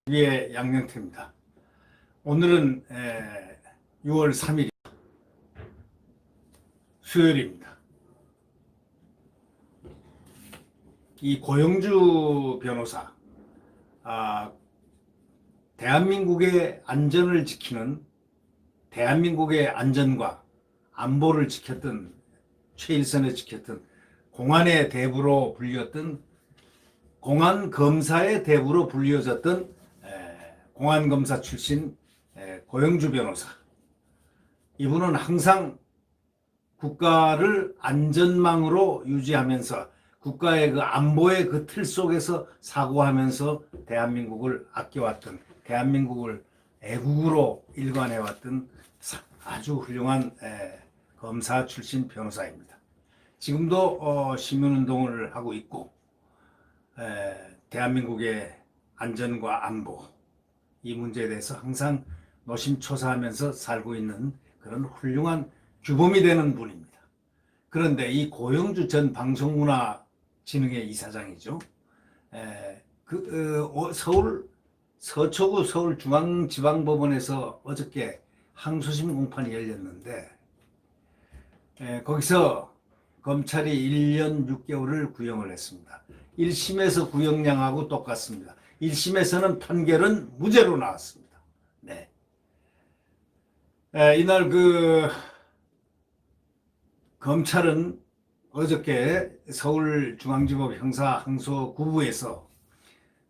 위의 양영태입니다. 오늘은 6월 3일 수요일입니다. 이 고영주 변호사, 대한민국의 안전을 지키는, 대한민국의 안전과 안보를 지켰던, 최일선에 지켰던 공안의 대부로 불렸던, 공안검사의 대부로 불려졌던 공안검사 출신 고영주 변호사. 이분은 항상 국가를 안전망으로 유지하면서 국가의 그 안보의 그 틀 속에서 사고하면서 대한민국을 아껴왔던, 대한민국을 애국으로 일관해왔던 아주 훌륭한 검사 출신 변호사입니다. 지금도 시민운동을 하고 있고, 대한민국의 안전과 안보, 이 문제에 대해서 항상 노심초사하면서 살고 있는 그런 훌륭한 규범이 되는 분입니다. 그런데 이 고영주 전 방송문화진흥회 이사장이죠. 서울 서초구 서울중앙지방법원에서 어저께 항소심 공판이 열렸는데, 거기서 검찰이 1년 6개월을 구형을 했습니다. 1심에서 구형량하고 똑같습니다. 1심에서는 판결은 무죄로 나왔습니다. 네. 이날 검찰은 어저께 서울중앙지법 형사 항소 9부에서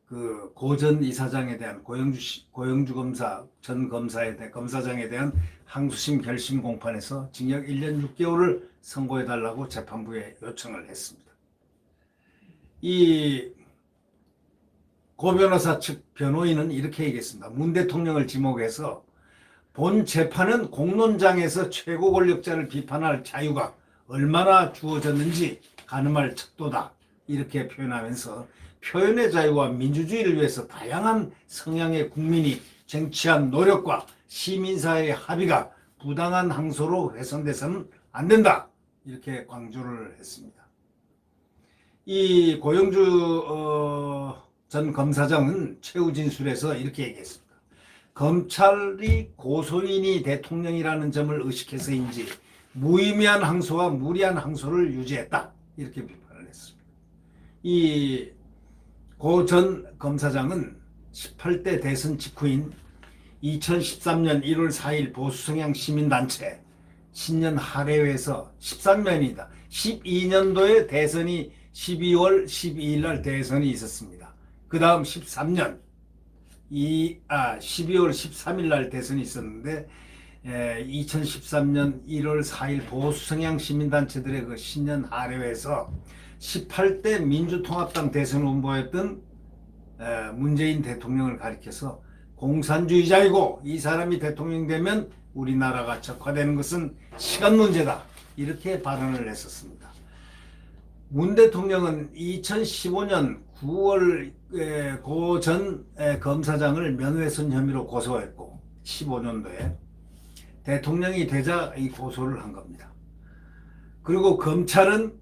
그 고 전 이사장에 대한 고영주 검사 전 검사장에 대한 항소심 결심 공판에서 징역 1년 6개월을 선고해달라고 재판부에 요청을 했습니다. 이 고 변호사 측 변호인은 이렇게 얘기했습니다. 문 대통령을 지목해서 본 재판은 공론장에서 최고 권력자를 비판할 자유가 얼마나 주어졌는지 가늠할 척도다, 이렇게 표현하면서 표현의 자유와 민주주의를 위해서 다양한 성향의 국민이 쟁취한 노력과 시민사회의 합의가 부당한 항소로 훼손돼서는 안 된다, 이렇게 강조를 했습니다. 이 고영주 전 검사장은 최후 진술에서 이렇게 얘기했습니다. 검찰이 고소인이 대통령이라는 점을 의식해서인지 무의미한 항소와 무리한 항소를 유지했다, 이렇게 비판을 했습니다. 이 고 전 검사장은 18대 대선 직후인 2013년 1월 4일 보수성향 시민단체 신년 할애회에서 13년이다. 12년도에 대선이 12월 12일 날 대선이 있었습니다. 그 다음 13년 12월 13일 날 대선이 있었는데, 2013년 1월 4일 보수성향 시민단체들의 그 신년 할애회에서 18대 민주통합당 대선 후보였던 문재인 대통령을 가리켜서 공산주의자이고 이 사람이 대통령 되면 우리나라가 적화되는 것은 시간 문제다, 이렇게 발언을 했었습니다. 문 대통령은 2015년 9월 고 전 검사장을 명예훼손 혐의로 고소했고 15년도에 대통령이 되자 이 고소를 한 겁니다. 그리고 검찰은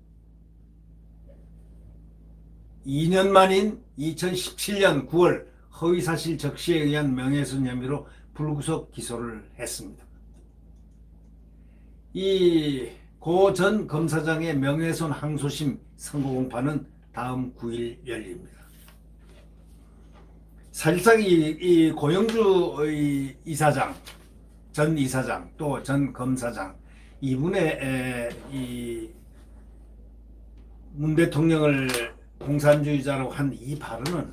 2년 만인 2017년 9월 허위사실 적시에 의한 명예훼손 혐의로 불구속 기소를 했습니다. 이 고 전 검사장의 명예훼손 항소심 선고 공판은 다음 9일 열립니다. 사실상 이 고영주 이사장, 전 이사장, 또 전 검사장, 이분의 이 문 대통령을 공산주의자라고 한 이 발언은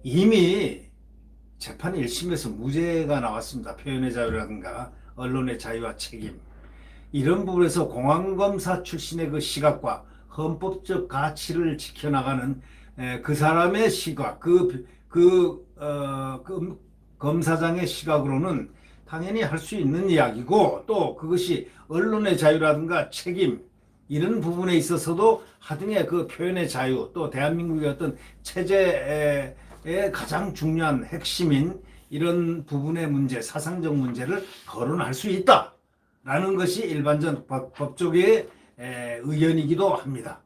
이미 재판 1심에서 무죄가 나왔습니다. 표현의 자유라든가 언론의 자유와 책임, 이런 부분에서 공안검사 출신의 그 시각과 헌법적 가치를 지켜나가는 그 사람의 시각, 검사장의 시각으로는 당연히 할 수 있는 이야기고, 또 그것이 언론의 자유라든가 책임, 이런 부분에 있어서도 하등의 그 표현의 자유, 또 대한민국의 어떤 체제의 가장 중요한 핵심인 이런 부분의 문제, 사상적 문제를 거론할 수 있다라는 것이 일반적 법조계의 의견이기도 합니다.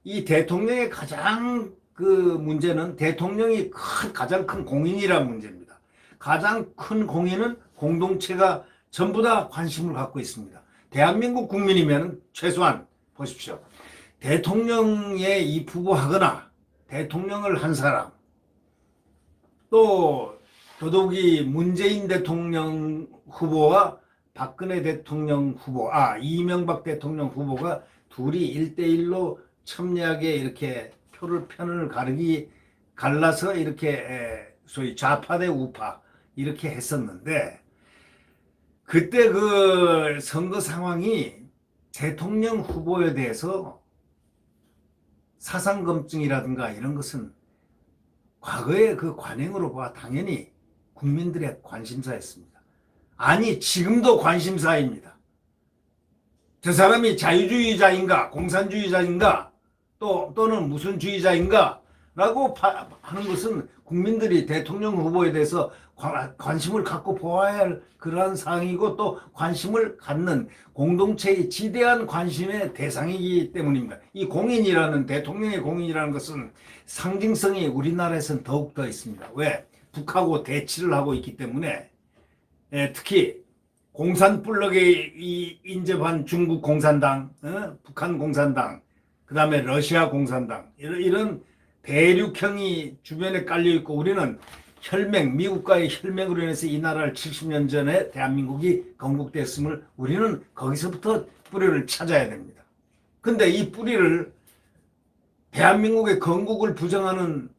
이 대통령의 가장 그 문제는 대통령이 가장 큰 공인이라는 문제입니다. 가장 큰 공인은 공동체가 전부 다 관심을 갖고 있습니다. 대한민국 국민이면 최소한 보십시오. 대통령에 입후보하거나 대통령을 한 사람, 또 더더욱이 문재인 대통령 후보와 박근혜 대통령 후보, 이명박 대통령 후보가 둘이 1대1로 첨예하게 이렇게 편을 갈라서 이렇게 소위 좌파 대 우파 이렇게 했었는데, 그때 그 선거 상황이 대통령 후보에 대해서 사상검증이라든가 이런 것은 과거의 그 관행으로 봐 당연히 국민들의 관심사였습니다. 아니, 지금도 관심사입니다. 저 사람이 자유주의자인가, 공산주의자인가, 또는 무슨 주의자인가 라고 하는 것은 국민들이 대통령 후보에 대해서 관심을 갖고 보아야 할 그러한 사항이고, 또 관심을 갖는 공동체의 지대한 관심의 대상이기 때문입니다. 이 공인이라는, 대통령의 공인이라는 것은 상징성이 우리나라에서는 더욱더 있습니다. 왜? 북하고 대치를 하고 있기 때문에. 특히 공산블록에 인접한 중국 공산당, 북한 공산당, 그 다음에 러시아 공산당, 이런 대륙형이 주변에 깔려있고, 우리는 미국과의 혈맹으로 인해서 이 나라를 70년 전에 대한민국이 건국됐음을 우리는 거기서부터 뿌리를 찾아야 됩니다. 근데 이 뿌리를 대한민국의 건국을 부정하는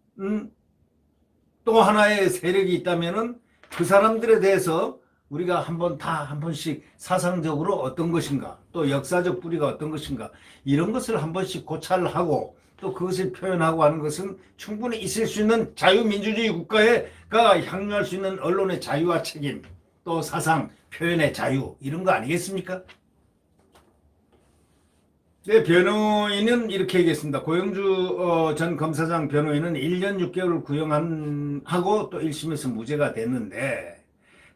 또 하나의 세력이 있다면은 그 사람들에 대해서 우리가 한 번씩 사상적으로 어떤 것인가, 또 역사적 뿌리가 어떤 것인가, 이런 것을 한 번씩 고찰을 하고 또 그것을 표현하고 하는 것은 충분히 있을 수 있는 자유민주주의 국가가 향유할 수 있는 언론의 자유와 책임, 또 사상 표현의 자유, 이런 거 아니겠습니까? 네, 변호인은 이렇게 얘기했습니다. 고영주 전 검사장 변호인은 1년 6개월을 구형하고 또 1심에서 무죄가 됐는데,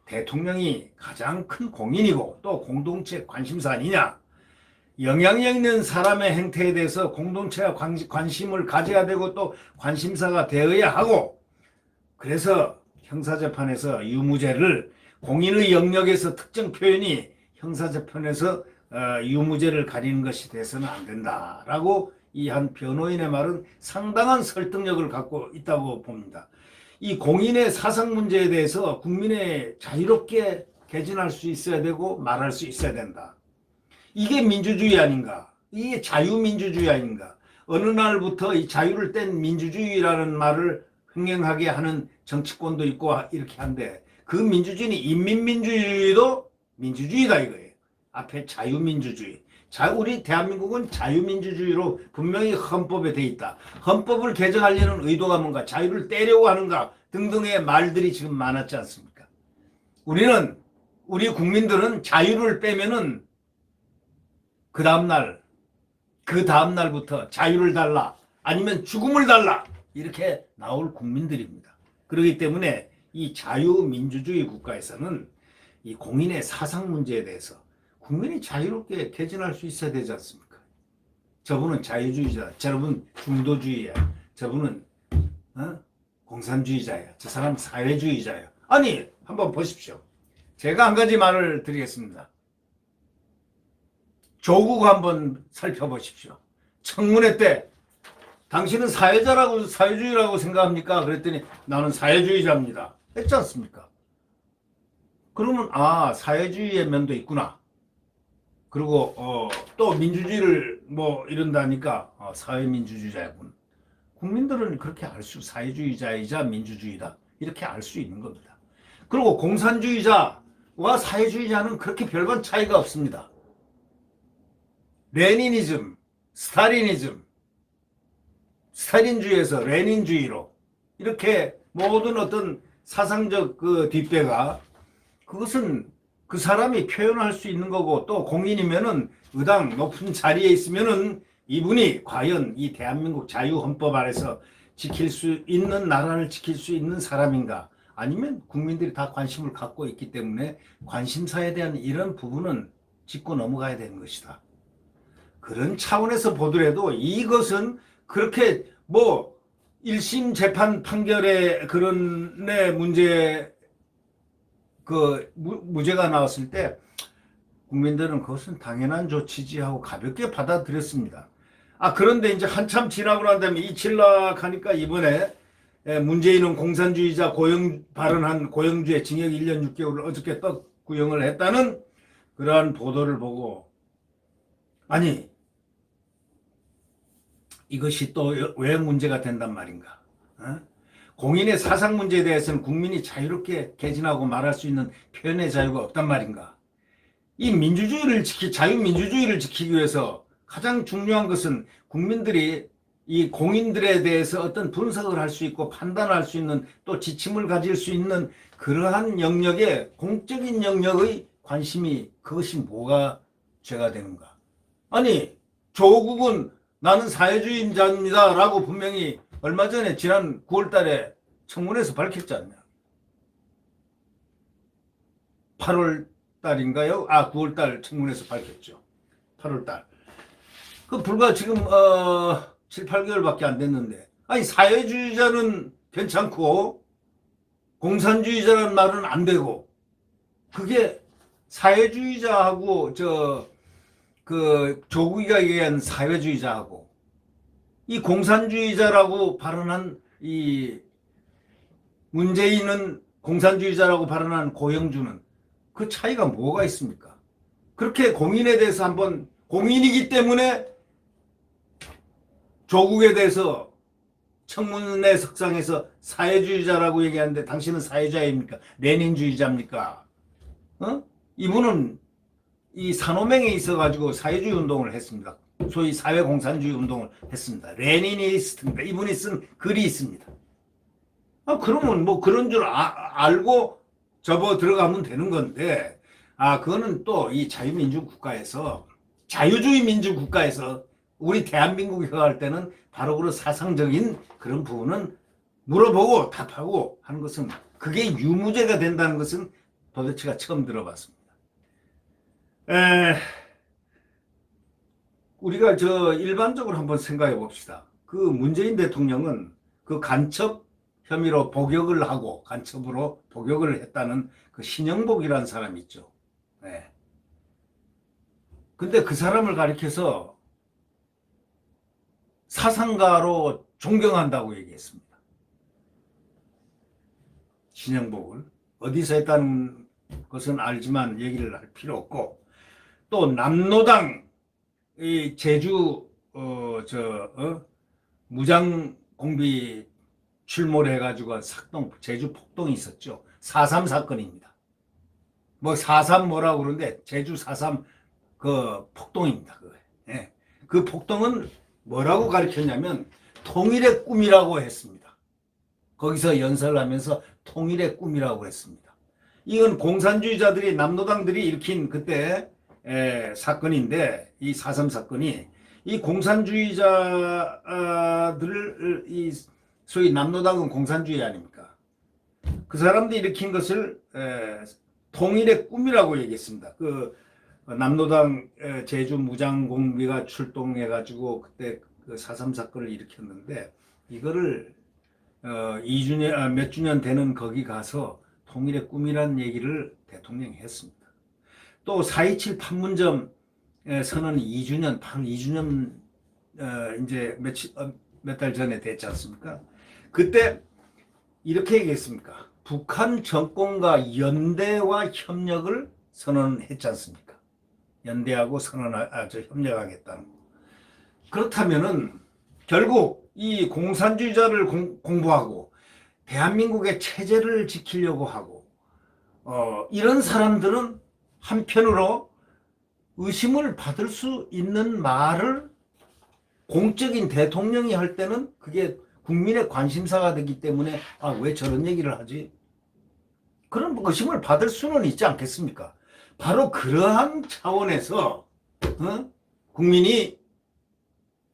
대통령이 가장 큰 공인이고 또 공동체 관심사 아니냐, 영향력 있는 사람의 행태에 대해서 공동체가 관심을 가져야 되고 또 관심사가 되어야 하고, 그래서 형사재판에서 유무죄를, 공인의 영역에서 특정 표현이 형사재판에서 유무죄를 가리는 것이 돼서는 안 된다라고 이 한 변호인의 말은 상당한 설득력을 갖고 있다고 봅니다. 이 공인의 사상 문제에 대해서 국민의 자유롭게 개진할 수 있어야 되고 말할 수 있어야 된다. 이게 민주주의 아닌가? 이게 자유민주주의 아닌가? 어느 날부터 이 자유를 뗀 민주주의라는 말을 횡행하게 하는 정치권도 있고 이렇게 한데, 그 민주주의는 인민민주주의도 민주주의다 이거예요. 앞에 자유민주주의. 우리 대한민국은 자유민주주의로 분명히 헌법에 돼 있다. 헌법을 개정하려는 의도가 뭔가, 자유를 떼려고 하는가 등등의 말들이 지금 많았지 않습니까? 우리 국민들은 자유를 빼면은 그 다음날부터 자유를 달라, 아니면 죽음을 달라, 이렇게 나올 국민들입니다. 그렇기 때문에 이 자유민주주의 국가에서는 이 공인의 사상 문제에 대해서 국민이 자유롭게 개진할 수 있어야 되지 않습니까? 저분은 자유주의자, 저분은 중도주의야, 저분은 공산주의자야, 저 사람 사회주의자야. 아니, 한번 보십시오. 제가 한 가지 말을 드리겠습니다. 조국 한번 살펴보십시오. 청문회 때 당신은 사회주의라고 생각합니까? 그랬더니 나는 사회주의자입니다 했지 않습니까? 그러면 사회주의의 면도 있구나. 그리고 또 민주주의를 이런다니까 사회민주주의자군. 국민들은 그렇게 사회주의자이자 민주주의다, 이렇게 알 수 있는 겁니다. 그리고 공산주의자와 사회주의자는 그렇게 별반 차이가 없습니다. 레니니즘, 스탈린주의에서 레닌주의로 이렇게 모든 어떤 사상적 그 뒷배가, 그것은 그 사람이 표현할 수 있는 거고, 또 공인이면은 의당 높은 자리에 있으면은 이분이 과연 이 대한민국 자유헌법 아래서 지킬 수 있는, 나라를 지킬 수 있는 사람인가, 아니면 국민들이 다 관심을 갖고 있기 때문에 관심사에 대한 이런 부분은 짚고 넘어가야 되는 것이다. 그런 차원에서 보더라도 이것은 그렇게 1심 재판 판결에 그런 내 문제 무죄가 나왔을 때 국민들은 그것은 당연한 조치지 하고 가볍게 받아들였습니다. 그런데 이제 한참 지나고 난 다음에 이칠락하니까 이번에 문재인은 공산주의자 발언한 고영주의 징역 1년 6개월을 어저께 구형을 했다는 그러한 보도를 보고, 아니 이것이 또 왜 문제가 된단 말인가? 공인의 사상 문제에 대해서는 국민이 자유롭게 개진하고 말할 수 있는 표현의 자유가 없단 말인가? 이 자유민주주의를 지키기 위해서 가장 중요한 것은 국민들이 이 공인들에 대해서 어떤 분석을 할 수 있고 판단할 수 있는, 또 지침을 가질 수 있는 그러한 영역에, 공적인 영역의 관심이, 그것이 뭐가 죄가 되는가? 아니 조국은 나는 사회주의자입니다 라고 분명히 얼마 전에 지난 9월 달에 청문회에서 밝혔지 않냐. 8월 달인가요? 9월 달 청문회에서 밝혔죠. 8월 달. 불과 지금 7, 8개월밖에 안 됐는데, 아니 사회주의자는 괜찮고 공산주의자라는 말은 안 되고, 그게 사회주의자하고 조국이가 얘기한 사회주의자하고 이 공산주의자라고 발언한 이 문재인은 공산주의자라고 발언한 고영주는 그 차이가 뭐가 있습니까? 그렇게 공인에 대해서 한번, 공인이기 때문에 조국에 대해서 청문회 석상에서 사회주의자라고 얘기하는데 당신은 사회주의입니까? 레닌주의자입니까? 이분은 이 산호맹에 있어가지고 사회주의 운동을 했습니다. 소위 사회공산주의 운동을 했습니다. 레니니스트입니다. 이분이 쓴 글이 있습니다. 그러면 뭐 그런 줄 알고 접어 들어가면 되는 건데, 그거는 또 이 자유주의 민주 국가에서 우리 대한민국이 할 때는 바로 그런 사상적인 그런 부분은 물어보고 답하고 하는 것은, 그게 유무죄가 된다는 것은 도대체가 처음 들어봤습니다. 우리가 일반적으로 한번 생각해 봅시다. 그 문재인 대통령은 그 간첩 혐의로 복역을 하고, 간첩으로 복역을 했다는 그 신영복이라는 사람이 있죠. 근데 그 사람을 가리켜서 사상가로 존경한다고 얘기했습니다. 신영복을 어디서 했다는 것은 알지만 얘기를 할 필요 없고, 또 남로당 이 제주 무장공비 출몰 해가지고 제주 폭동이 있었죠. 4.3 사건입니다. 4.3 뭐라고 그러는데 제주 4.3 그 폭동입니다. 그 폭동은 뭐라고 가르쳤냐면 통일의 꿈이라고 했습니다. 거기서 연설을 하면서 통일의 꿈이라고 했습니다. 이건 공산주의자들이, 남로당들이 일으킨 그때 사건인데, 이 4.3 사건이 이 공산주의자들을, 이 소위 남로당은 공산주의 아닙니까? 그 사람들이 일으킨 것을 통일의 꿈이라고 얘기했습니다. 남로당 제주 무장공비가 출동해가지고 그때 그 4.3 사건을 일으켰는데, 이거를 몇 주년 되는 거기 가서 통일의 꿈이라는 얘기를 대통령이 했습니다. 또 4.27 판문점 선언 2주년, 바로 2주년 이제 몇 달 전에 됐지 않습니까? 그때 이렇게 얘기했습니까? 북한 정권과 연대와 협력을 선언했지 않습니까? 연대하고 협력하겠다는 거. 그렇다면은 결국 이 공산주의자를 공부하고 대한민국의 체제를 지키려고 하고, 이런 사람들은 한편으로 의심을 받을 수 있는 말을 공적인 대통령이 할 때는 그게 국민의 관심사가 되기 때문에 왜 저런 얘기를 하지? 그런 의심을 받을 수는 있지 않겠습니까? 바로 그러한 차원에서 국민이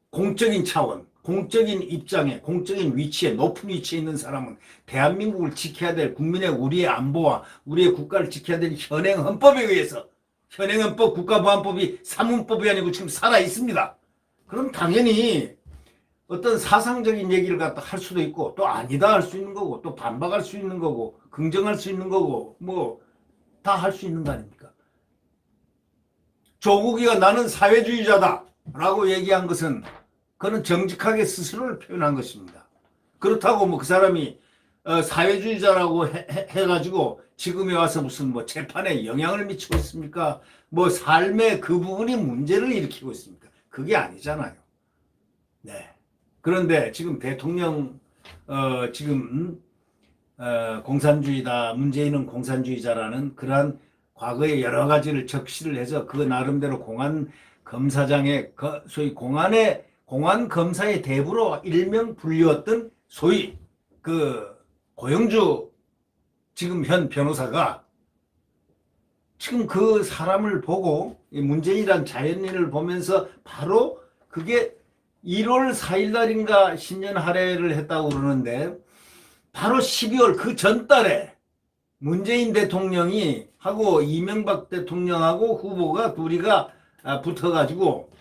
공적인 차원, 공적인 입장에, 공적인 위치에, 높은 위치에 있는 사람은 대한민국을 지켜야 될, 우리의 안보와 우리의 국가를 지켜야 될 현행 헌법에 의해서, 현행 헌법, 국가보안법이 사문법이 아니고 지금 살아 있습니다. 그럼 당연히 어떤 사상적인 얘기를 갖다 할 수도 있고 또 아니다 할 수 있는 거고 또 반박할 수 있는 거고 긍정할 수 있는 거고 뭐 다 할 수 있는 거 아닙니까? 조국이가 나는 사회주의자다 라고 얘기한 것은 그는 정직하게 스스로를 표현한 것입니다. 그렇다고 뭐 그 사람이 사회주의자라고 해가지고 지금에 와서 무슨 뭐 재판에 영향을 미치고 있습니까? 뭐 삶의 그 부분이 문제를 일으키고 있습니까? 그게 아니잖아요. 네. 그런데 지금 대통령 지금 공산주의다, 문재인은 공산주의자라는 그러한 과거의 여러 가지를 적시를 해서 그 나름대로 공안 검사장의 소위 공안 검사의 대부로 일명 불리웠던 소위 그 고영주 지금 현 변호사가 지금 그 사람을 보고 문재인이란 자연인을 보면서 바로 그게 1월 4일 날인가 신년 할애를 했다고 그러는데 바로 12월 그 전달에 문재인 대통령이 하고 이명박 대통령하고 후보가 둘이가 붙어가지고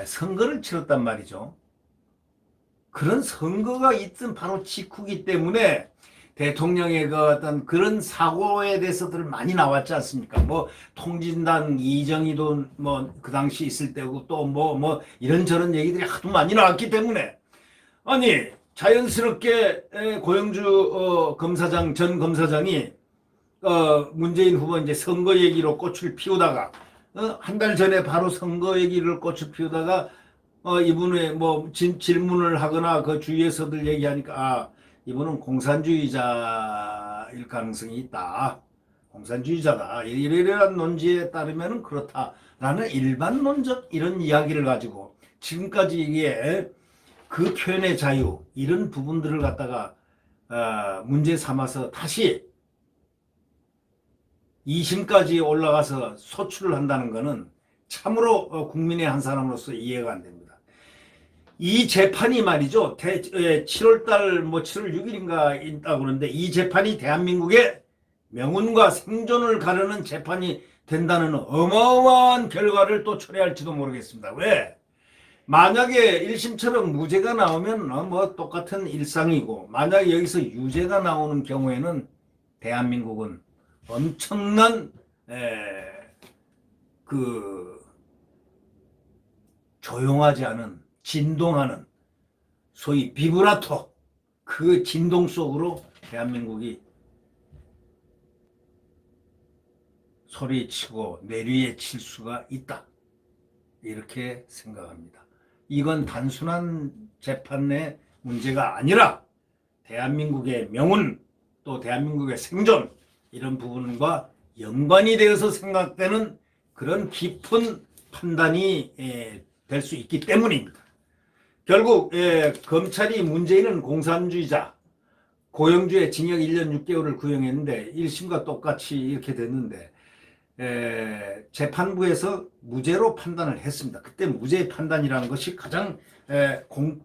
선거를 치렀단 말이죠. 그런 선거가 있던 바로 직후기 때문에 대통령의 그 어떤 그런 사고에 대해서들 많이 나왔지 않습니까? 뭐 통진당 이정희도 뭐 그 당시 있을 때고 또 뭐 이런저런 얘기들이 하도 많이 나왔기 때문에 아니 자연스럽게 고영주 검사장 전 검사장이 문재인 후보 이제 선거 얘기로 꽃을 피우다가 한 달 전에 바로 선거 얘기를 꽃을 피우다가 이분의 뭐 질문을 하거나 그 주위에서들 얘기하니까 이분은 공산주의자일 가능성이 있다. 공산주의자다. 이러이러한 논지에 따르면 그렇다라는 일반론적 이런 이야기를 가지고 지금까지 이게 그 표현의 자유 이런 부분들을 갖다가 문제 삼아서 다시 2심까지 올라가서 소출을 한다는 것은 참으로 국민의 한 사람으로서 이해가 안 됩니다. 이 재판이 말이죠. 7월달 뭐 7월 6일인가 있다고 그러는데 이 재판이 대한민국의 명운과 생존을 가르는 재판이 된다는 어마어마한 결과를 또 초래할지도 모르겠습니다. 왜? 만약에 1심처럼 무죄가 나오면 뭐 똑같은 일상이고 만약에 여기서 유죄가 나오는 경우에는 대한민국은 엄청난 그 조용하지 않은 진동하는 소위 비브라토 그 진동 속으로 대한민국이 소리치고 내리에 칠 수가 있다. 이렇게 생각합니다. 이건 단순한 재판의 문제가 아니라 대한민국의 명운 또 대한민국의 생존 이런 부분과 연관이 되어서 생각되는 그런 깊은 판단이 될 수 있기 때문입니다. 결국 검찰이 문재인은 공산주의자 고영주의 징역 1년 6개월을 구형했는데 1심과 똑같이 이렇게 됐는데 재판부에서 무죄로 판단을 했습니다. 그때 무죄 판단이라는 것이 가장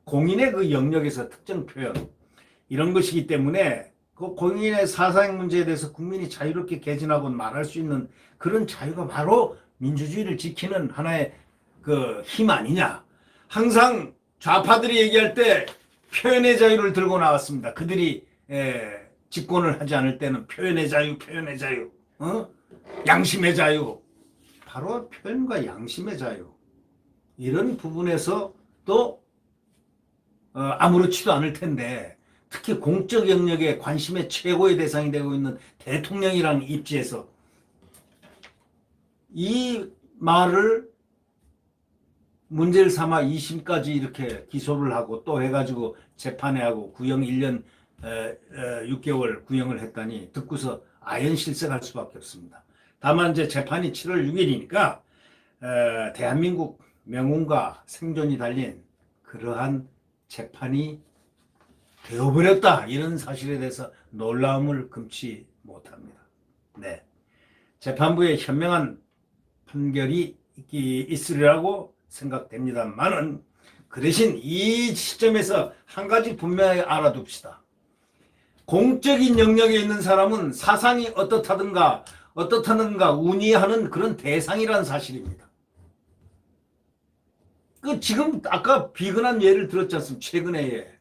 공인의 그 영역에서 특정 표현 이런 것이기 때문에 그 공인의 사상 문제에 대해서 국민이 자유롭게 개진하고 말할 수 있는 그런 자유가 바로 민주주의를 지키는 하나의 그 힘 아니냐. 항상 좌파들이 얘기할 때 표현의 자유를 들고 나왔습니다. 그들이 집권을 하지 않을 때는 표현의 자유, 표현의 자유, 양심의 자유. 바로 표현과 양심의 자유. 이런 부분에서 또 아무렇지도 않을 텐데 특히 공적 영역에 관심의 최고의 대상이 되고 있는 대통령이라는 입지에서 이 말을 문제를 삼아 2심까지 이렇게 기소를 하고 또 해가지고 재판에 하고 구형 1년 6개월 구형을 했다니 듣고서 아연실색할 수밖에 없습니다. 다만 이제 재판이 7월 6일이니까 대한민국 명운과 생존이 달린 그러한 재판이 되어버렸다 이런 사실에 대해서 놀라움을 금치 못합니다. 네, 재판부의 현명한 판결이 있으리라고 생각됩니다만은 그 대신 이 시점에서 한 가지 분명히 알아둡시다. 공적인 영역에 있는 사람은 사상이 어떻다든가 운이하는 그런 대상이라는 사실입니다. 그 지금 아까 비근한 예를 들었지 않습니까? 최근에 예.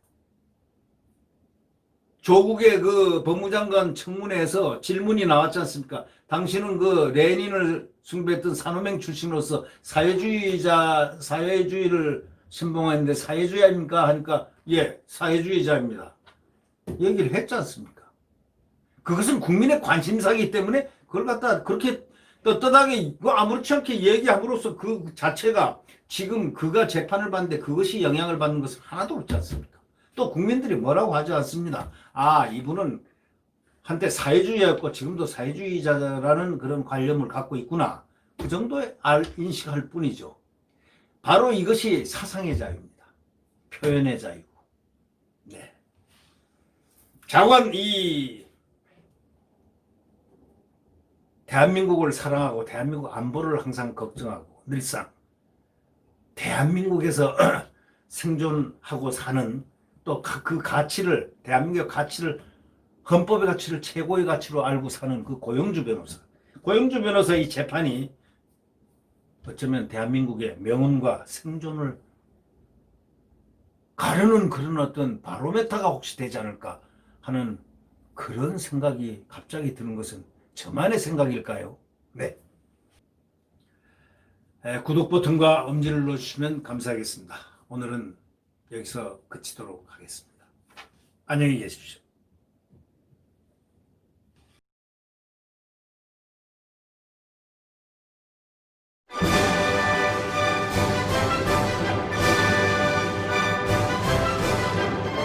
조국의 그 법무장관 청문회에서 질문이 나왔지 않습니까? 당신은 그 레닌을 숭배했던 산호맹 출신으로서 사회주의를 신봉하는데 사회주의입니까? 하니까 예, 사회주의자입니다. 얘기를 했지 않습니까? 그것은 국민의 관심사이기 때문에 그걸 갖다 그렇게 떳떳하게 아무렇지 않게 얘기함으로써 그 자체가 지금 그가 재판을 받는데 그것이 영향을 받는 것은 하나도 없지 않습니까? 또 국민들이 뭐라고 하지 않습니다. 아, 이분은 한때 사회주의였고 지금도 사회주의자라는 그런 관념을 갖고 있구나. 그 정도의 인식할 뿐이죠. 바로 이것이 사상의 자유입니다. 표현의 자유고. 네. 자관 이 대한민국을 사랑하고 대한민국 안보를 항상 걱정하고 늘상 대한민국에서 생존하고 사는 또 그 가치를 대한민국의 가치를 헌법의 가치를 최고의 가치로 알고 사는 그 고영주 변호사. 고영주 변호사의 재판이 어쩌면 대한민국의 명운과 생존을 가르는 그런 어떤 바로메타가 혹시 되지 않을까 하는 그런 생각이 갑자기 드는 것은 저만의 생각일까요? 네. 구독 버튼과 엄지를 눌러주시면 감사하겠습니다. 오늘은 여기서 그치도록 하겠습니다. 안녕히 계십시오.